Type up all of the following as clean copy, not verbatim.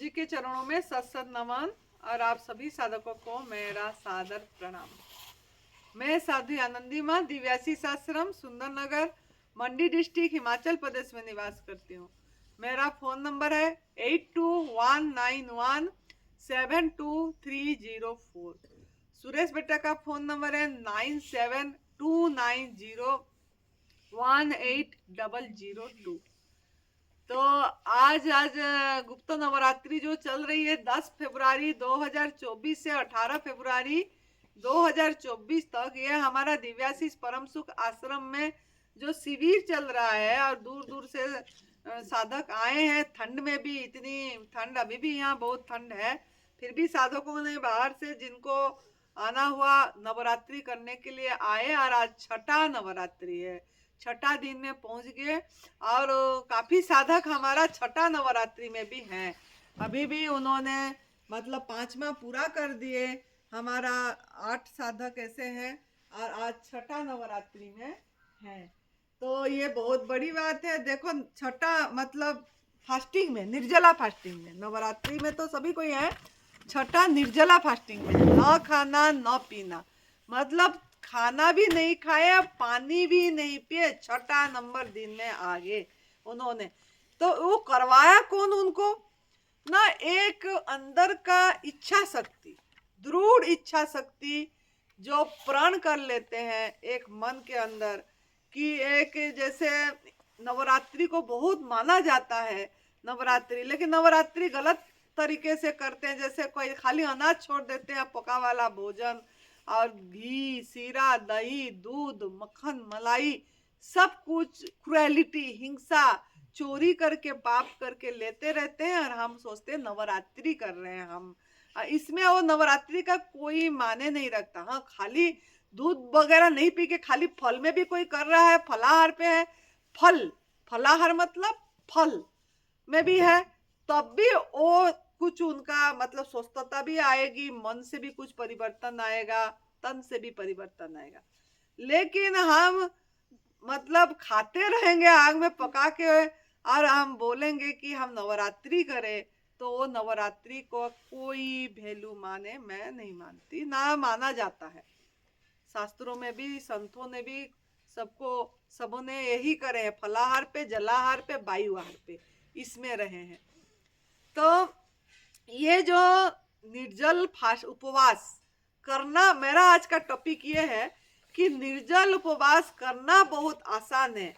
जी के चरणों में सत नमन और आप सभी साधकों को मेरा सादर प्रणाम। मैं साध्वी आनंदी माँ दिव्यासी आश्रम सुंदर नगर मंडी डिस्ट्रिक्ट हिमाचल प्रदेश में निवास करती हूँ। मेरा फोन नंबर है 8219172304। सुरेश बेटा का फोन नंबर है 9729018002। तो आज गुप्त नवरात्रि जो चल रही है 10 फरवरी 2024 से 18 फरवरी 2024 तक, ये हमारा दिव्याशीष परम सुख आश्रम में जो शिविर चल रहा है और दूर दूर से साधक आए हैं। ठंड में भी, इतनी ठंड अभी भी यहाँ बहुत ठंड है, फिर भी साधकों ने बाहर से जिनको आना हुआ नवरात्रि करने के लिए आए और आज छठा नवरात्रि है, छठा दिन में पहुंच गए और काफी साधक हमारा छठा नवरात्रि में भी हैं। अभी भी उन्होंने मतलब पांचवा पूरा कर दिए। हमारा 8 साधक ऐसे हैं और आज छठा नवरात्रि में हैं। तो ये बहुत बड़ी बात है। देखो, छठा मतलब फास्टिंग में, निर्जला फास्टिंग में, नवरात्रि में तो सभी कोई है, छठा निर्जला फास्टिंग में, न खाना न पीना, मतलब खाना भी नहीं खाया, पानी भी नहीं पिए, छठा नंबर दिन में आ गए उन्होंने। तो वो करवाया कौन उनको? ना एक अंदर का इच्छा शक्ति, दृढ़ इच्छा शक्ति जो प्रण कर लेते हैं एक मन के अंदर कि एक, जैसे नवरात्रि को बहुत माना जाता है नवरात्रि, लेकिन नवरात्रि गलत तरीके से करते हैं। जैसे कोई खाली अनाज छोड़ देते हैं, पका वाला भोजन और घी, सीरा, दही, दूध, मक्खन, मलाई, सब कुछ क्रुएलिटी, हिंसा, चोरी करके, पाप करके लेते रहते हैं और हम सोचते हैं नवरात्रि कर रहे हैं हम। इसमें वो नवरात्रि का कोई माने नहीं रखता। हाँ, खाली दूध वगैरह नहीं पी के खाली फल में भी कोई कर रहा है, फलाहार पे है, फल, फलाहार मतलब फल में भी है, तब भी वो कुछ उनका मतलब स्वस्थता भी आएगी, मन से भी कुछ परिवर्तन आएगा, तन से भी परिवर्तन आएगा। लेकिन हम मतलब खाते रहेंगे आग में पका के और हम बोलेंगे कि हम नवरात्रि करें, तो वो नवरात्रि को कोई वैल्यू माने, मैं नहीं मानती, ना माना जाता है। शास्त्रों में भी, संतों ने भी सबको, सबों ने यही करे हैं, फलाहार पे, जलाहार पे, वायुहार पे, इसमें रहे हैं। तो ये जो निर्जल उपवास करना, मेरा आज का टॉपिक ये है कि निर्जल उपवास करना बहुत आसान है,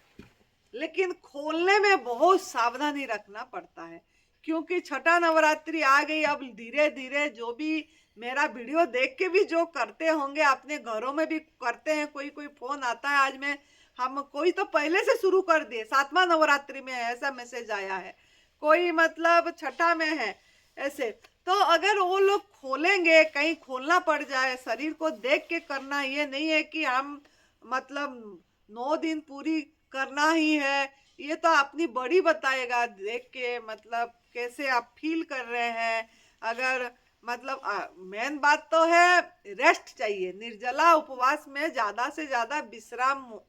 लेकिन खोलने में बहुत सावधानी रखना पड़ता है, क्योंकि छठा नवरात्रि आ गई। अब धीरे धीरे जो भी मेरा वीडियो देख के भी जो करते होंगे, अपने घरों में भी करते हैं, कोई कोई फोन आता है, आज में हम कोई तो पहले से शुरू कर दिए, 7वां नवरात्रि में है ऐसा मैसेज आया है, कोई मतलब छठा में है ऐसे। तो अगर वो लोग खोलेंगे, कहीं खोलना पड़ जाए, शरीर को देख के करना, ये नहीं है कि हम मतलब 9 दिन पूरी करना ही है, ये तो अपनी बॉडी बताएगा देख के, मतलब कैसे आप फील कर रहे हैं। अगर मतलब मेन बात तो है रेस्ट चाहिए। निर्जला उपवास में ज्यादा से ज्यादा विश्राम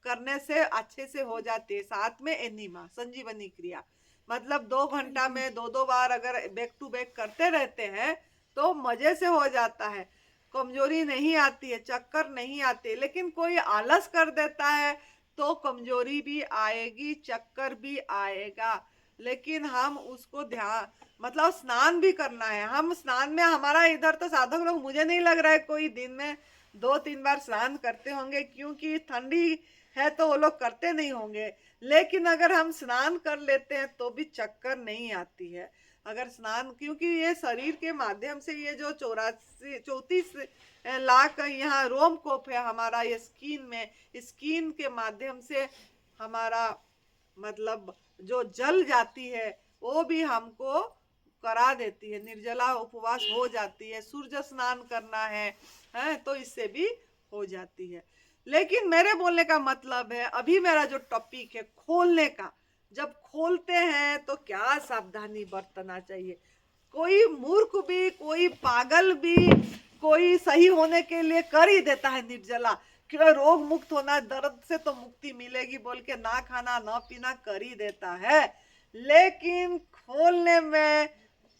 करने से अच्छे से हो जाती है। साथ में एनिमा, संजीवनी क्रिया, मतलब 2 घंटा में 2 बार अगर बैक टू बैक करते रहते हैं तो मजे से हो जाता है, कमजोरी नहीं आती है, चक्कर नहीं आते। लेकिन कोई आलस कर देता है तो कमजोरी भी आएगी, चक्कर भी आएगा। लेकिन हम उसको ध्यान, मतलब स्नान भी करना है। हम स्नान में, हमारा इधर तो साधक लोग, मुझे नहीं लग रहा है कोई दिन में 2-3 बार स्नान करते होंगे, क्योंकि ठंडी है तो वो लोग करते नहीं होंगे। लेकिन अगर हम स्नान कर लेते हैं तो भी चक्कर नहीं आती है अगर स्नान, क्योंकि ये शरीर के माध्यम से, ये जो 34 लाख यहाँ रोम कोप है हमारा, ये स्किन में, स्किन के माध्यम से हमारा मतलब जो जल जाती है वो भी हमको करा देती है, निर्जला उपवास हो जाती है। सूर्य स्नान करना है तो इससे भी हो जाती है। लेकिन मेरे बोलने का मतलब है, अभी मेरा जो टॉपिक है खोलने का, जब खोलते हैं तो क्या सावधानी बरतना चाहिए। कोई मूर्ख भी, कोई पागल भी, कोई सही होने के लिए कर ही देता है निर्जला, कि रोग मुक्त होना, दर्द से तो मुक्ति मिलेगी बोल के ना खाना ना पीना कर ही देता है। लेकिन खोलने में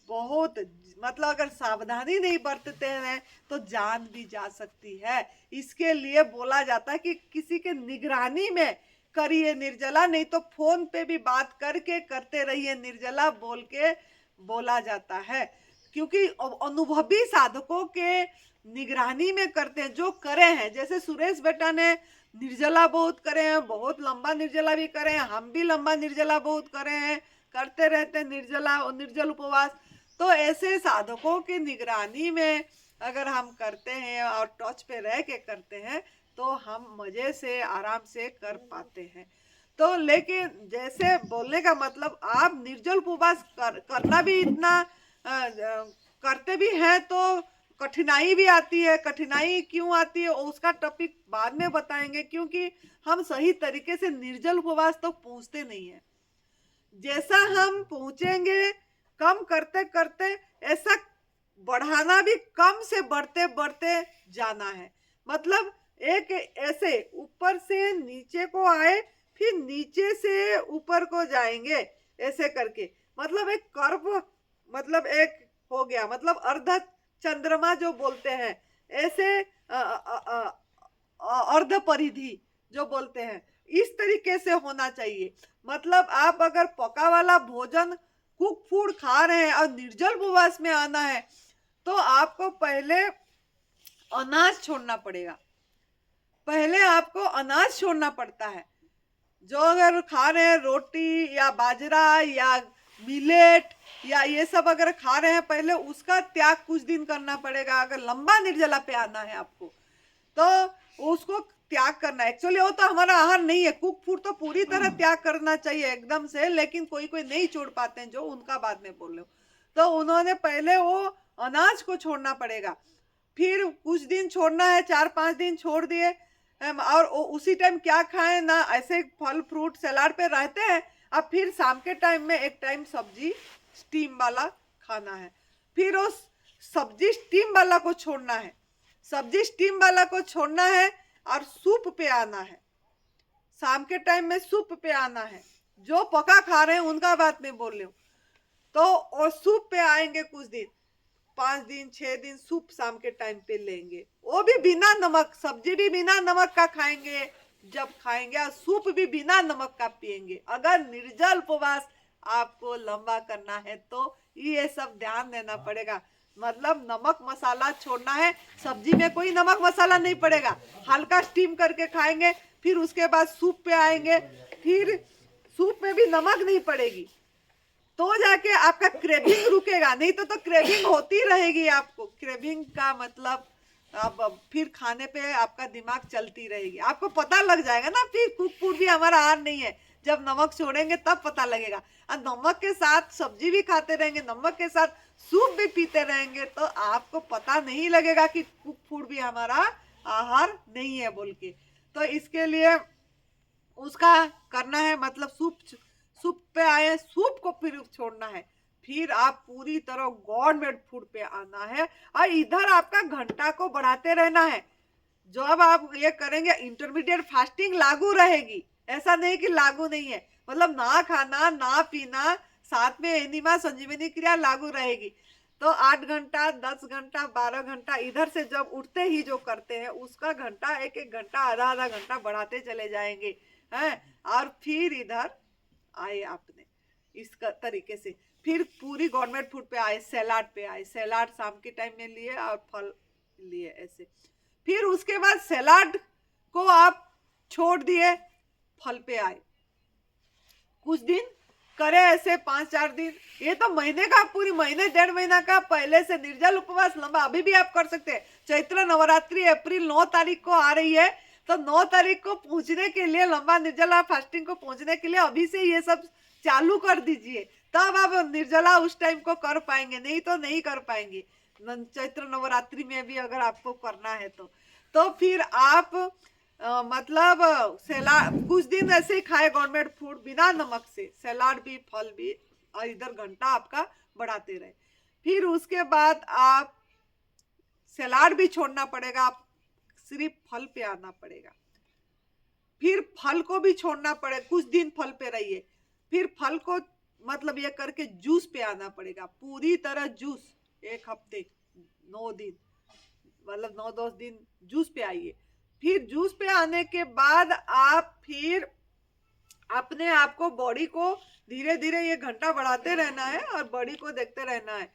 बहुत, मतलब अगर सावधानी नहीं बरतते हैं तो जान भी जा सकती है। इसके लिए बोला जाता है कि किसी के निगरानी में करिए निर्जला, नहीं तो फोन पे भी बात करके करते रहिए निर्जला बोल के बोला जाता है। क्योंकि अनुभवी साधकों के निगरानी में करते हैं, जो करे हैं, जैसे सुरेश बेटा ने निर्जला बहुत करे हैं, बहुत लंबा निर्जला भी करे हैं, हम भी लंबा निर्जला बहुत करे हैं, करते रहते हैं निर्जला और निर्जल उपवास। तो ऐसे साधकों की निगरानी में अगर हम करते हैं और टच पे रह के करते हैं तो हम मजे से आराम से कर पाते हैं। तो लेकिन जैसे बोलने का मतलब, आप निर्जल उपवास करना भी इतना करते भी हैं तो कठिनाई भी आती है। कठिनाई क्यों आती है उसका टॉपिक बाद में बताएंगे, क्योंकि हम सही तरीके से निर्जल उपवास तो पहुंचते नहीं है। जैसा हम पहुंचेंगे कम करते करते, ऐसा बढ़ाना भी कम से बढ़ते बढ़ते जाना है। मतलब एक ऐसे ऊपर से नीचे को आए, फिर नीचे से ऊपर को जाएंगे, ऐसे करके, मतलब एक कर्व, मतलब एक हो गया, मतलब अर्ध चंद्रमा जो बोलते हैं, ऐसे अर्ध परिधि जो बोलते हैं, इस तरीके से होना चाहिए। मतलब आप अगर पका वाला भोजन कुक फूड खा रहे हैं और निर्जल उपवास में आना है तो आपको पहले अनाज छोड़ना पड़ेगा। पहले आपको अनाज छोड़ना पड़ता है। जो अगर खा रहे हैं रोटी या बाजरा या मिलेट या ये सब अगर खा रहे हैं, पहले उसका त्याग कुछ दिन करना पड़ेगा। अगर लंबा निर्जला पे आना है आपको तो उसको त्याग करना है। एक्चुअली वो तो हमारा आहार नहीं है, कुक फूड तो पूरी तरह त्याग करना चाहिए एकदम से, लेकिन कोई कोई नहीं छोड़ पाते हैं, जो उनका बाद में बोल रहे हो। तो उन्होंने पहले वो अनाज को छोड़ना पड़ेगा, फिर कुछ दिन छोड़ना है, 4-5 दिन छोड़ दिए, और उसी टाइम क्या खाएं ना, ऐसे फल फ्रूट सलाद पे रहते हैं। अब फिर शाम के टाइम में एक टाइम सब्जी स्टीम वाला खाना है, फिर उस सब्जी स्टीम वाला को छोड़ना है, सब्जी स्टीम वाला को छोड़ना है और सूप पे आना है। शाम के टाइम में सूप पे आना है। जो पका खा रहे हैं उनका बात में बोल रही हूँ। तो और सूप पे आएंगे कुछ दिन, 5 दिन 6 दिन सूप शाम के टाइम पे लेंगे, वो भी बिना नमक, सब्जी भी बिना नमक का खाएंगे जब खाएंगे, और सूप भी बिना नमक का पिएंगे। अगर निर्जल उपवास आपको लंबा करना है तो ये सब ध्यान देना पड़ेगा। मतलब नमक मसाला छोड़ना है, सब्जी में कोई नमक मसाला नहीं पड़ेगा, हल्का स्टीम करके खाएंगे, फिर उसके बाद सूप पे आएंगे, फिर सूप में भी नमक नहीं पड़ेगी, तो जाके आपका क्रेविंग रुकेगा। नहीं तो क्रेविंग होती रहेगी आपको। क्रेविंग का मतलब अब फिर खाने पे आपका दिमाग चलती रहेगी, आपको पता लग जाएगा ना, फिर कुक फूड भी हमारा आहार नहीं है। जब नमक छोड़ेंगे तब पता लगेगा। और नमक के साथ सब्जी भी खाते रहेंगे, नमक के साथ सूप भी पीते रहेंगे, तो आपको पता नहीं लगेगा कि कुक फूड भी हमारा आहार नहीं है बोल के। तो इसके लिए उसका करना है, मतलब सूप पे आए, सूप को फिर छोड़ना है, फिर आप पूरी तरह गॉड फूड पे आना है। और इधर आपका घंटा को बढ़ाते रहना है। जब आप ये करेंगे इंटरमीडिएट फास्टिंग लागू रहेगी, ऐसा नहीं कि लागू नहीं है। मतलब ना खाना ना पीना, साथ में एनिमा संजीवनी क्रिया लागू रहेगी। तो 8 घंटा 10 घंटा 12 घंटा इधर से जब उठते ही जो करते हैं उसका घंटा, एक एक घंटा आधा आधा घंटा बढ़ाते चले जाएंगे हैं। और फिर इधर आए आपने इस तरीके से, फिर पूरी गवर्नमेंट फूड पे आए, सैलाड पे आए, सैलाड शाम के टाइम में लिए और फल लिए ऐसे। फिर उसके बाद सैलाड को आप छोड़ दिए, फल पे आए, कुछ दिन करे ऐसे 5-4 दिन। ये तो महीने का, पूरी महीने 1.5 महीना का पहले से निर्जल उपवास लंबा अभी भी आप कर सकते हैं। चैत्र नवरात्रि अप्रैल 9 तारीख को आ रही है, तो 9 तारीख को पहुंचने के लिए, लंबा निर्जला फास्टिंग को पहुंचने के लिए अभी से ये सब चालू कर दीजिए, तब आप निर्जला उस टाइम को कर पाएंगे, नहीं तो नहीं कर पाएंगे। चैत्र नवरात्रि में भी अगर आपको करना है तो फिर आप मतलब सलाद कुछ दिन ऐसे ही खाए, गवर्नमेंट फूड बिना नमक से, सलाद भी फल भी, और इधर घंटा आपका बढ़ाते रहे। फिर उसके बाद आप सलाद भी छोड़ना पड़ेगा, आप सिर्फ फल पे आना पड़ेगा। फिर फल को भी छोड़ना पड़े, कुछ दिन फल पे रहिए, फिर फल को मतलब ये करके जूस पे आना पड़ेगा, पूरी तरह जूस। 1 हफ्ते 9 दिन, मतलब 9-10 दिन जूस पे आइए। फिर जूस पे आने के बाद आप फिर अपने आप को, बॉडी को धीरे धीरे ये घंटा बढ़ाते रहना है और बॉडी को देखते रहना है।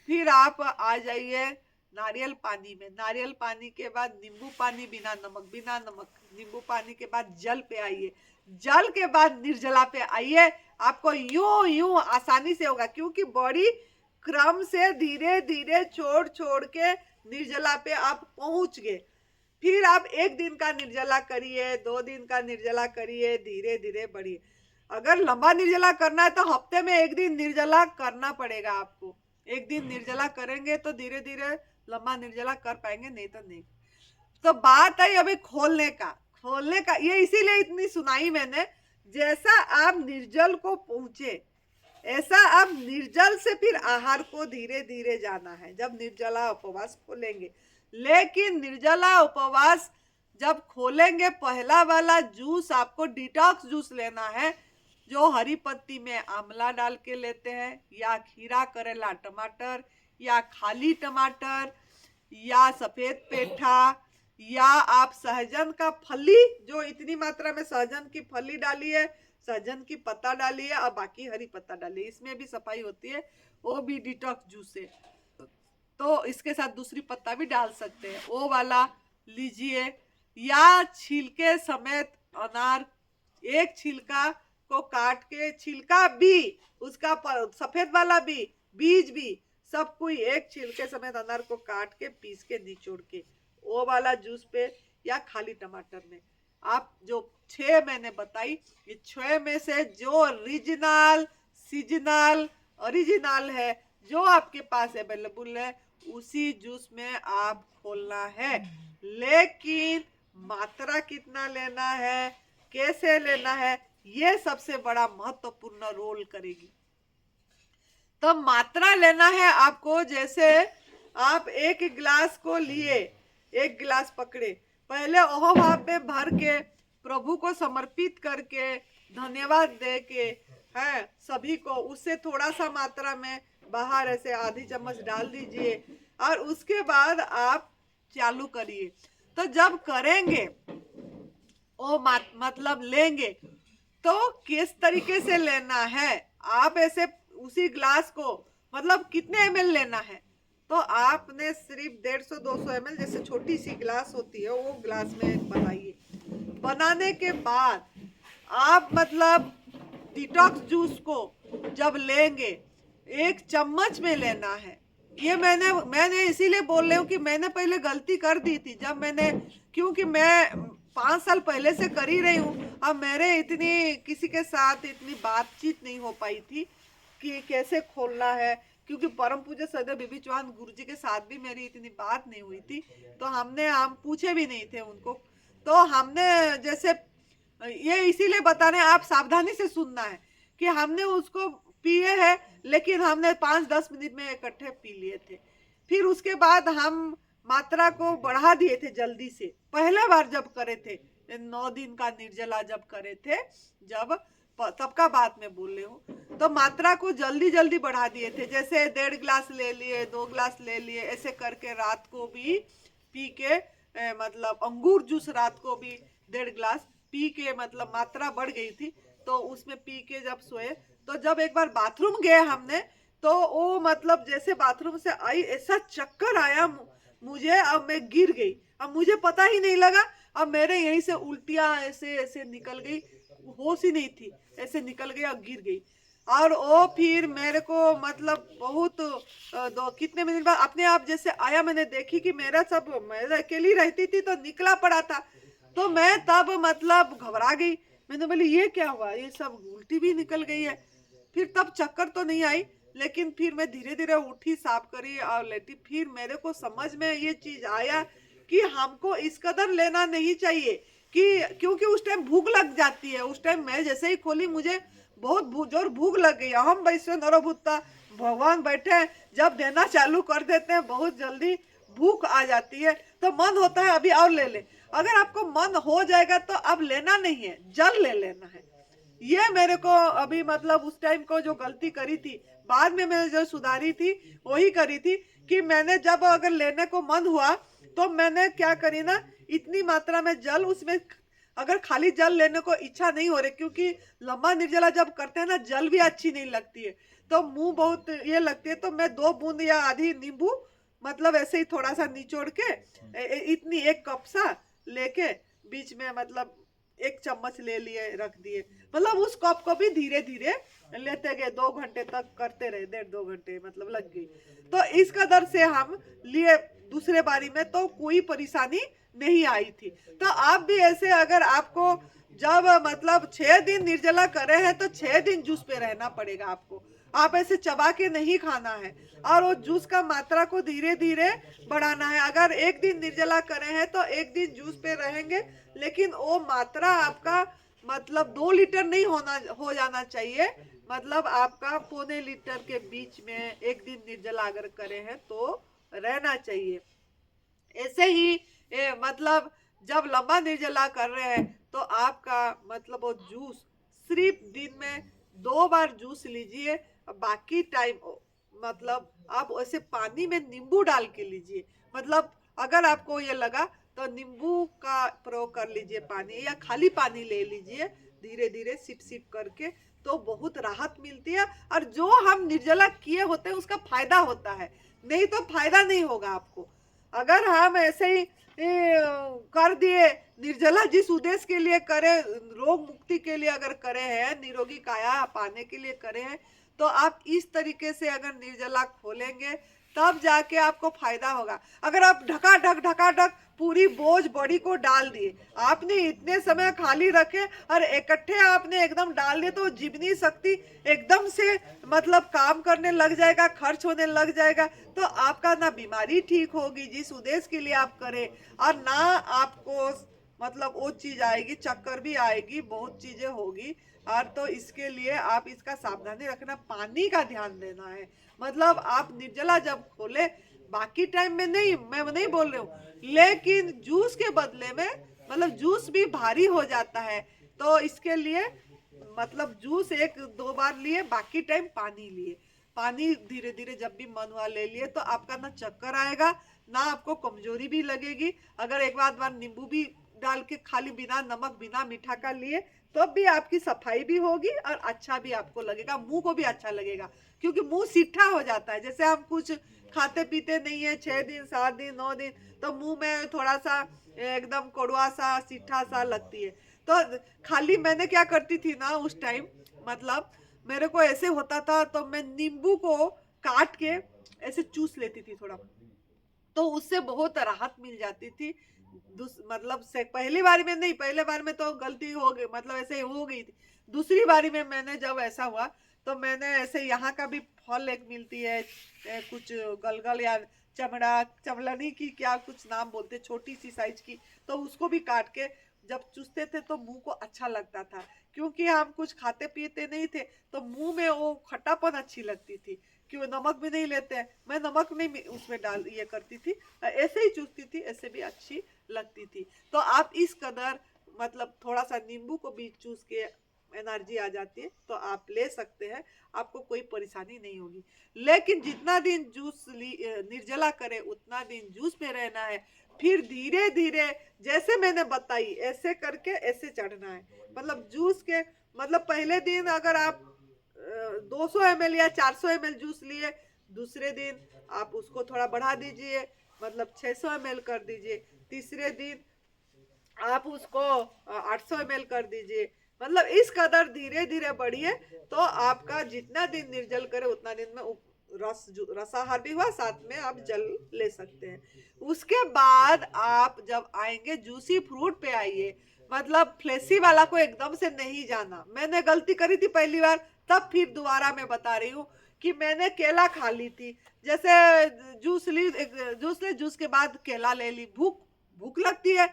फिर आप आ जाइए नारियल पानी में। नारियल पानी के बाद नींबू पानी बिना नमक, बिना नमक। नींबू पानी के बाद जल पे आइए। जल के बाद निर्जला पे आइए। आपको यूं यूं आसानी से होगा, क्योंकि बॉडी क्रम से धीरे धीरे छोड़ छोड़ के निर्जला पे आप पहुंच गए। फिर आप 1 दिन का निर्जला करिए, 2 दिन का निर्जला करिए, धीरे धीरे बढ़िए। अगर लंबा निर्जला करना है तो हफ्ते में 1 दिन निर्जला करना पड़ेगा आपको। 1 दिन निर्जला करेंगे तो धीरे धीरे लंबा निर्जला कर पाएंगे, नहीं तो नहीं। तो बात आई अभी खोलने का। खोलने का ये इसीलिए इतनी सुनाई मैंने, जैसा आप निर्जल को पहुंचे ऐसा आप निर्जल से फिर आहार को धीरे धीरे जाना है, जब निर्जला उपवास खोलेंगे। लेकिन निर्जला उपवास जब खोलेंगे, पहला वाला जूस आपको डिटॉक्स जूस लेना है, जो हरी पत्ती में आंवला डाल के लेते हैं, या खीरा, करेला, टमाटर, या खाली टमाटर, या सफेद पेठा, या आप सहजन का फली, जो इतनी मात्रा में सहजन की फली डाली है, सहजन की पत्ता डाली है और बाकी हरी पत्ता डाली है, इसमें भी सफाई होती है, वो भी डिटॉक्स जूस है। तो इसके साथ दूसरी पत्ता भी डाल सकते हैं, वो वाला लीजिए। या छिलके समेत अनार, एक छिलका को काट के, छिलका भी उसका, सफेद वाला भी, बीज भी, सब कोई एक छिलके समेत अनार को काट के पीस के निचोड़ के, वो वाला जूस पे, या खाली टमाटर में। आप जो 6 मैंने बताई, ये 6 में से जो ओरिजिनल, सीजनल, ओरिजिनल है, जो आपके पास अवेलेबल है, उसी जूस में आप खोलना है। लेकिन मात्रा कितना लेना है, कैसे लेना है, ये सबसे बड़ा महत्वपूर्ण रोल करेगी। तो मात्रा लेना है आपको। जैसे आप 1 गिलास को लिए, 1 गिलास पकड़े, पहले ओहो भाव में भर के प्रभु को समर्पित करके धन्यवाद दे के है सभी को, उससे थोड़ा सा मात्रा में बाहर ऐसे आधी चम्मच डाल दीजिए, और उसके बाद आप चालू करिए। तो जब करेंगे वो मतलब लेंगे तो किस तरीके से लेना है, आप ऐसे उसी ग्लास को, मतलब कितने ml लेना है, तो आपने सिर्फ 150-200 ml, जैसे छोटी सी ग्लास होती है, वो ग्लास में बनाइए। बनाने के बाद आप मतलब डिटॉक्स जूस को जब लेंगे, 1 चम्मच में लेना है। ये मैंने इसीलिए बोल रही हूँ कि मैंने पहले गलती कर दी थी, जब मैंने, क्योंकि मैं 5 साल पहले से कर ही रही हूँ, अब मेरे इतनी किसी के साथ इतनी बातचीत नहीं हो पाई थी कि कैसे खोलना है, क्योंकि परम पूज्य सदैव बीबी चौहान गुरुजी के साथ भी मेरी इतनी बात नहीं हुई थी, तो हम पूछे भी नहीं थे उनको। तो हमने जैसे ये इसीलिए बता रहे हैं, आप सावधानी से सुनना है कि हमने उसको पिए हैं, लेकिन हमने 5-10 मिनट में इकट्ठे पी लिए थे। फिर उसके बाद हम मात्रा को बढ़ा दिए थे जल्दी से, पहला बार जब करे थे, 9 दिन का निर्जला जब करे थे, जब तब का बात मैं बोल रही हूँ, तो मात्रा को जल्दी जल्दी बढ़ा दिए थे। जैसे 1.5 गिलास ले लिए, 2 गिलास ले लिए, ऐसे करके रात को भी पी के, मतलब अंगूर जूस रात को भी 1.5 गिलास पी के, मतलब मात्रा बढ़ गई थी, तो उसमें पी के जब सोए, तो जब एक बार बाथरूम गए हमने, तो वो मतलब जैसे बाथरूम से आई, ऐसा चक्कर आया मुझे, अब मैं गिर गई, अब मुझे पता ही नहीं लगा, अब मेरे यहीं से उल्टियाँ ऐसे ऐसे निकल गई, होश ही नहीं थी, ऐसे निकल गई और गिर गई। और वो फिर मेरे को मतलब बहुत कितने मिनट बाद अपने आप जैसे आया, मैंने देखी कि मैं अकेली रहती थी तो निकला पड़ा था, तो मैं तब मतलब घबरा गई, मैंने बोली ये क्या हुआ, ये सब उल्टी भी निकल गई है। फिर तब चक्कर तो नहीं आई, लेकिन फिर मैं धीरे धीरे उठी, साफ करी और लेटी। फिर मेरे को समझ में ये चीज आया कि हमको इस कदर लेना नहीं चाहिए, कि क्योंकि उस टाइम भूख लग जाती है। उस टाइम मैं जैसे ही खोली, मुझे बहुत जोर भूख लग गई। हम वैसे नरोभूता भगवान बैठे हैं, जब देना चालू कर देते हैं बहुत जल्दी भूख आ जाती है, तो मन होता है अभी और ले ले। अगर आपको मन हो जाएगा तो अब लेना नहीं है, जल ले लेना है। ये मेरे को अभी मतलब उस टाइम को जो गलती करी थी, बाद में मैंने जो सुधारी थी वही करी थी कि मैंने जब अगर लेने को मन हुआ तो मैंने क्या करी ना, इतनी मात्रा में जल उसमें, अगर खाली जल लेने को इच्छा नहीं हो रही, क्योंकि लंबा निर्जला जब करते हैं ना जल भी अच्छी नहीं लगती है, तो मुंह बहुत ये लगती है, तो मैं 2 बूंद या आधी नींबू मतलब ऐसे ही थोड़ा सा निचोड़ के इतनी 1 कप सा लेके बीच में मतलब 1 चम्मच ले लिए रख दिए, मतलब उस कप को भी धीरे धीरे लेते गए, 2 घंटे तक करते रहे, 1.5-2 घंटे मतलब लग गई। तो इस कदर से हम लिए दूसरे बारी में तो कोई परेशानी नहीं आई थी। तो आप भी ऐसे, अगर आपको जब मतलब 6 दिन निर्जला करे हैं तो 6 दिन जूस पे रहना पड़ेगा आपको, आप ऐसे चबा के नहीं खाना है, और वो जूस का मात्रा को धीरे धीरे बढ़ाना है। अगर 1 दिन निर्जला करे हैं तो 1 दिन जूस पे रहेंगे, लेकिन वो मात्रा आपका मतलब 2 लीटर नहीं हो जाना चाहिए, मतलब आपका पौने लीटर के बीच में 1 दिन निर्जला अगर करे हैं तो रहना चाहिए। ऐसे ही मतलब जब लंबा निर्जला कर रहे हैं तो आपका मतलब वो जूस सिर्फ दिन में 2 बार जूस लीजिए, बाकी टाइम मतलब आप ऐसे पानी में नींबू डाल के लीजिए, मतलब अगर आपको ये लगा तो नींबू का प्रयोग कर लीजिए पानी, या खाली पानी ले लीजिए धीरे धीरे सिप सिप करके, तो बहुत राहत मिलती है, और जो हम निर्जला किए होते हैं उसका फायदा होता है, नहीं तो फायदा नहीं होगा आपको। अगर हम ऐसे ही कर दिए निर्जला, जिस उद्देश्य के लिए करे, रोग मुक्ति के लिए अगर करे हैं, निरोगी काया पाने के लिए करे हैं, तो आप इस तरीके से अगर निर्जला खोलेंगे तब जाके आपको फायदा होगा। अगर आप ढका ढक पूरी बोझ बॉडी को डाल दिए, आपने इतने समय खाली रखे और इकट्ठे आपने एकदम डाल दिए, तो जीवनी शक्ति एकदम से मतलब काम करने लग जाएगा, खर्च होने लग जाएगा, तो आपका ना बीमारी ठीक होगी जिस उद्देश्य के लिए आप करें, और ना आपको मतलब वो चीज आएगी, चक्कर भी आएगी, बहुत चीजें होगी। और तो इसके लिए आप इसका सावधानी रखना, पानी का ध्यान देना है, मतलब आप निर्जला जब खोले, बाकी टाइम में नहीं, मैं नहीं बोल रही हूँ, लेकिन जूस के बदले में मतलब जूस भी भारी हो जाता है, तो इसके लिए मतलब जूस 1-2 बार लिए, बाकी टाइम पानी लिए, पानी धीरे धीरे जब भी मन हुआ ले लिए, तो आपका ना चक्कर आएगा, ना आपको कमजोरी भी लगेगी। अगर एक बार नींबू भी डाल के खाली बिना नमक बिना मीठा का लिए, तो भी आपकी सफाई भी होगी और अच्छा भी आपको लगेगा, मुंह को भी अच्छा लगेगा, क्योंकि मुंह सीठा हो जाता है, जैसे हम कुछ खाते पीते नहीं है 6 दिन 7 दिन 9 दिन, तो मुंह में थोड़ा सा एकदम कड़वा सा सीठा सा लगती है। तो खाली मैंने क्या करती थी ना उस टाइम, मतलब मेरे को ऐसे होता था, तो मैं नींबू को काट के ऐसे चूस लेती थी थोड़ा, तो उससे बहुत राहत मिल जाती थी। मतलब से पहली बारी में नहीं, पहले बार में तो गलती हो गई, मतलब ऐसे हो गई थी। दूसरी बारी में मैंने जब ऐसा हुआ, तो मैंने ऐसे यहाँ का भी फल एक मिलती है, कुछ गलगल या चमड़ा चमलनी की क्या कुछ नाम बोलते, छोटी सी साइज की, तो उसको भी काट के जब चूसते थे तो मुंह को अच्छा लगता था, क्योंकि हम कुछ खाते पीते नहीं थे, तो मुंह में वो खट्टापन अच्छी लगती थी, क्यों नमक भी नहीं लेते हैं, मैं नमक नहीं उसमें डाल ये करती थी, ऐसे ही चूसती थी, ऐसे भी अच्छी लगती थी। तो आप इस कदर मतलब थोड़ा सा नींबू को भी चूस के एनर्जी आ जाती है, तो आप ले सकते हैं, आपको कोई परेशानी नहीं होगी। लेकिन जितना दिन जूस निर्जला करे उतना दिन जूस में रहना है, फिर धीरे धीरे जैसे मैंने बताई ऐसे करके ऐसे चढ़ना है, मतलब जूस के मतलब पहले दिन अगर आप 200 ml या 400 ml जूस लिए, दूसरे दिन आप उसको थोड़ा बढ़ा दीजिए, मतलब 600 ml कर दीजिए, तीसरे दिन आप उसको 800 ml कर दीजिए, मतलब इस कदर धीरे धीरे बढ़िए, तो आपका जितना दिन निर्जल करे उतना दिन में रसाहार भी हुआ, साथ में आप जल ले सकते हैं। उसके बाद आप जब आएंगे जूसी फ्रूट पे आइए, मतलब फ्लेसी वाला को एकदम से नहीं जाना, मैंने गलती करी थी पहली बार, तब फिर दोबारा मैं बता रही हूँ कि मैंने केला खा ली थी, जैसे जूस के बाद केला ले ली, भूख भूख लगती है,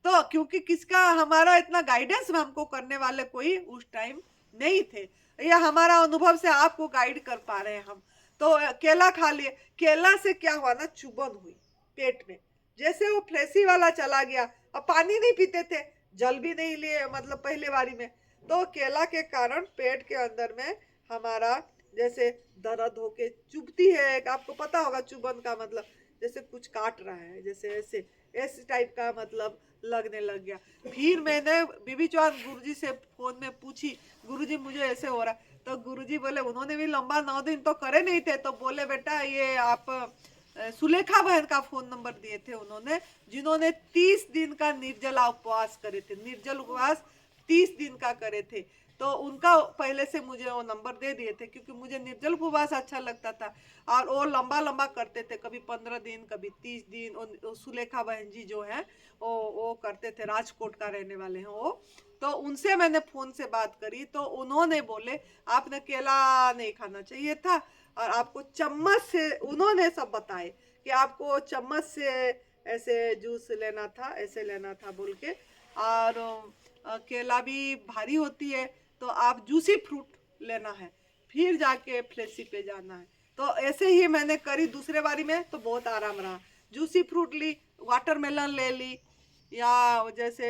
तो क्योंकि किसका हमारा इतना गाइडेंस हमको करने वाले कोई उस टाइम नहीं थे, या हमारा अनुभव से आपको गाइड कर पा रहे हैं हम, तो केला खा लिए, केला से क्या हुआ ना, चुभन हुई पेट में, जैसे वो फ्लेसी वाला चला गया, अब पानी नहीं पीते थे, जल भी नहीं लिए मतलब पहले बारी में, तो केला के कारण पेट के अंदर में हमारा जैसे दर्द होके चुभती है, आपको पता होगा चुभन का मतलब जैसे कुछ काट रहा है, जैसे ऐसे ऐसे टाइप का मतलब लगने लग गया। फिर मैंने बीबी चौहान गुरुजी से फोन में पूछी, गुरुजी मुझे ऐसे हो रहा है। तो गुरुजी बोले, उन्होंने भी लंबा 9 दिन तो करे नहीं थे, तो बोले बेटा ये आप सुलेखा बहन का फोन नंबर दिए थे उन्होंने, जिन्होंने 30 दिन का निर्जला उपवास करे थे, निर्जल उपवास 30 दिन का करे थे। तो उनका पहले से मुझे वो नंबर दे दिए थे, क्योंकि मुझे निर्जल उपवास अच्छा लगता था और वो लंबा लंबा करते थे, कभी 15 दिन कभी 30 दिन। सुलेखा बहन जी जो है वो करते थे, राजकोट का रहने वाले हैं वो। तो उनसे मैंने फोन से बात करी, तो उन्होंने बोले आपने केला नहीं खाना चाहिए था, और आपको चम्मच से, उन्होंने सब बताए कि आपको चम्मच से ऐसे जूस लेना था, ऐसे लेना था बोल के। और केला भी भारी होती है, तो आप जूसी फ्रूट लेना है, फिर जाके फ्लेक्सी पे जाना है। तो ऐसे ही मैंने करी, दूसरे बारी में तो बहुत आराम रहा। जूसी फ्रूट ली, वाटरमेलन ले ली, या जैसे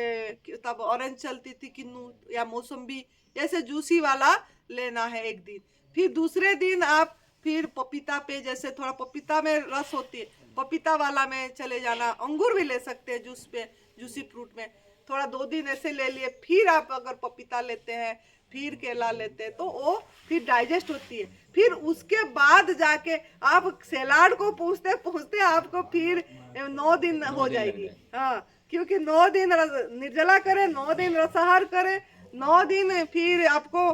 तब ऑरेंज चलती थी किन्नू, या मौसम्बी, ऐसे जूसी वाला लेना है एक दिन। फिर दूसरे दिन आप फिर पपीता पे, जैसे थोड़ा पपीता में रस होती है, पपीता वाला में चले जाना। अंगूर भी ले सकते हैं जूस पे, जूसी फ्रूट में थोड़ा 2 दिन ऐसे ले लिए। फिर आप अगर पपीता लेते हैं, फिर केला लेते हैं, तो वो फिर डाइजेस्ट होती है। फिर उसके बाद जाके आप सलाद को पूछते पूछते आपको फिर 9 दिन हो जाएगी। हाँ, क्योंकि 9 दिन निर्जला करे, 9 दिन रसाहार करे, 9 दिन फिर आपको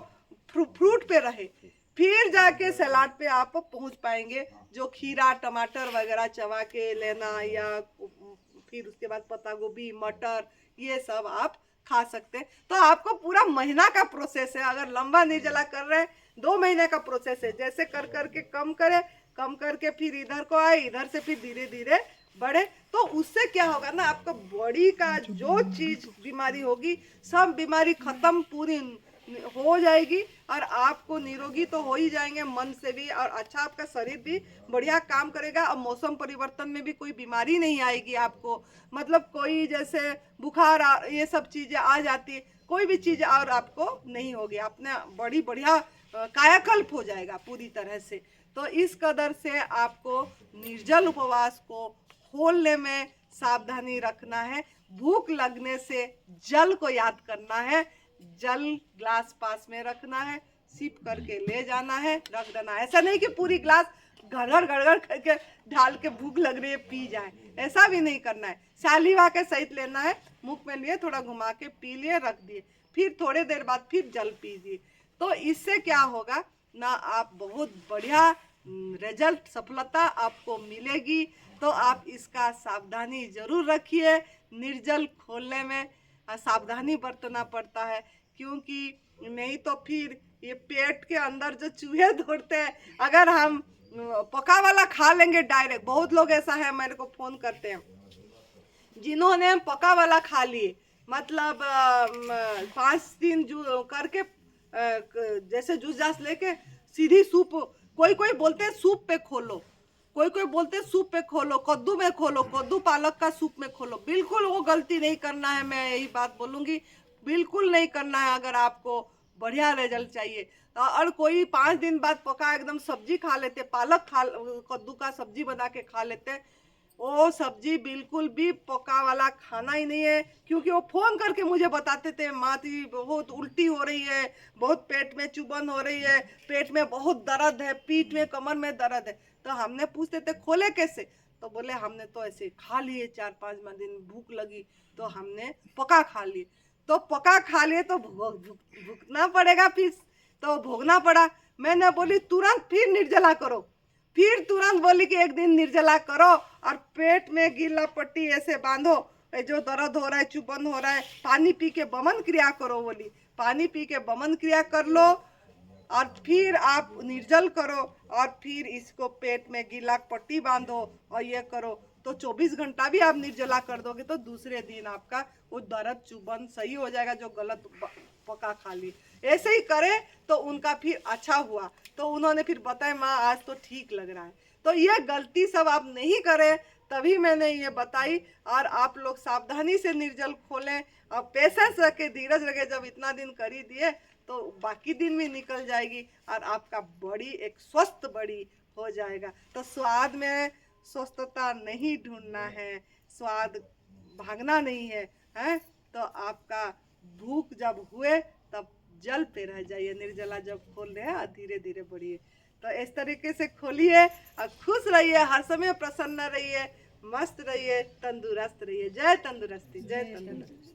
फ्रूट पे रहे, फिर जाके सलाद पे आप पहुंच पाएंगे। जो खीरा टमाटर वगैरह चबा के लेना, या फिर उसके बाद पत्ता गोभी मटर, ये सब आप खा सकते हैं। तो आपको पूरा महीना का प्रोसेस है, अगर लंबा निर्जला कर रहे हैं 2 महीने का प्रोसेस है। जैसे कर करके कम करे, कम करके फिर इधर को आए, इधर से फिर धीरे धीरे बढ़े, तो उससे क्या होगा ना, आपको बॉडी का जो चीज बीमारी होगी सब बीमारी खत्म पूरी हो जाएगी, और आपको निरोगी तो हो ही जाएंगे मन से भी, और अच्छा आपका शरीर भी बढ़िया काम करेगा। और मौसम परिवर्तन में भी कोई बीमारी नहीं आएगी आपको, मतलब कोई जैसे बुखार ये सब चीजें आ जाती है, कोई भी चीज और आपको नहीं होगी, अपने बड़ी बढ़िया कायाकल्प हो जाएगा पूरी तरह से। तो इस कदर से आपको निर्जल उपवास को खोलने में सावधानी रखना है। भूख लगने से जल को याद करना है, जल ग्लास पास में रखना है, सिप करके ले जाना है, रख देना है। ऐसा नहीं कि पूरी ग्लास गड़गड़ गड़गड़ करके ढाल के भूख लग रही है पी जाए, ऐसा भी नहीं करना है। सालिवा के सहित लेना है, मुख में लिए, थोड़ा घुमा के पी लिए, रख दिए, फिर थोड़े देर बाद फिर जल पीजिए। तो इससे क्या होगा ना, आप बहुत बढ़िया रिजल्ट, सफलता आपको मिलेगी। तो आप इसका सावधानी जरूर रखिए। निर्जल खोलने में सावधानी बरतना पड़ता है, क्योंकि नहीं तो फिर ये पेट के अंदर जो चूहे दौड़ते हैं, अगर हम पका वाला खा लेंगे डायरेक्ट, बहुत लोग ऐसा है मेरे को फोन करते हैं जिन्होंने पका वाला खा लिए, मतलब 5 दिन करके जैसे जूस जास लेके सीधी सूप, कोई कोई बोलते हैं सूप पे खोलो, कोई कोई बोलते हैं सूप पे खोलो, कद्दू में खोलो, कद्दू पालक का सूप में खोलो। बिल्कुल वो गलती नहीं करना है, मैं यही बात बोलूंगी, बिल्कुल नहीं करना है अगर आपको बढ़िया रिजल्ट चाहिए। और कोई 5 दिन बाद पका एकदम सब्जी खा लेते, पालक खा, कद्दू का सब्जी बना के खा लेते, वो सब्जी बिल्कुल भी पका वाला खाना ही नहीं है। क्योंकि वो फोन करके मुझे बताते थे, माती बहुत उल्टी हो रही है, बहुत पेट में चुभन हो रही है, पेट में बहुत दर्द है, पीठ में कमर में दर्द है। तो हमने पूछते थे खोले कैसे, तो बोले हमने तो ऐसे खा लिए, 4-5 दिन भूख लगी तो हमने पका खा लिए। तो पका खा लिए तो भुगतना पड़ेगा, फिर तो भोगना पड़ा। मैंने बोली तुरंत फिर निर्जला करो, फिर तुरंत बोली कि एक दिन निर्जला करो, और पेट में गीला पट्टी ऐसे बांधो, जो दर्द हो रहा है, चुभन हो रहा है, पानी पी के बमन क्रिया करो। बोली पानी पी के बमन क्रिया कर लो, और फिर आप निर्जल करो, और फिर इसको पेट में गीला पट्टी बांधो और ये करो। तो 24 घंटा भी आप निर्जला कर दोगे तो दूसरे दिन आपका वो दर्द चुभन सही हो जाएगा, जो गलत पका खा ली। ऐसे ही करे तो उनका फिर अच्छा हुआ, तो उन्होंने फिर बताया माँ आज तो ठीक लग रहा है। तो ये गलती सब आप नहीं करें, तभी मैंने ये बताई। और आप लोग सावधानी से निर्जल खोलें और पेशेंस रखे, धीरज रखे। जब इतना दिन कर ही दिए तो बाकी दिन भी निकल जाएगी और आपका बॉडी एक स्वस्थ बॉडी हो जाएगा। तो स्वाद में स्वस्थता नहीं ढूंढना है, स्वाद भागना नहीं है, हैं? तो आपका भूख जब हुए तब जल पे रह जाइए, निर्जला जब खोल रहे हैं धीरे धीरे बढ़िए। तो इस तरीके से खोलिए और खुश रहिए, हर समय प्रसन्न रहिए, मस्त रहिए, तंदुरुस्त रहिए। जय तंदुरुस्ती, जय तंदुरुस्ती।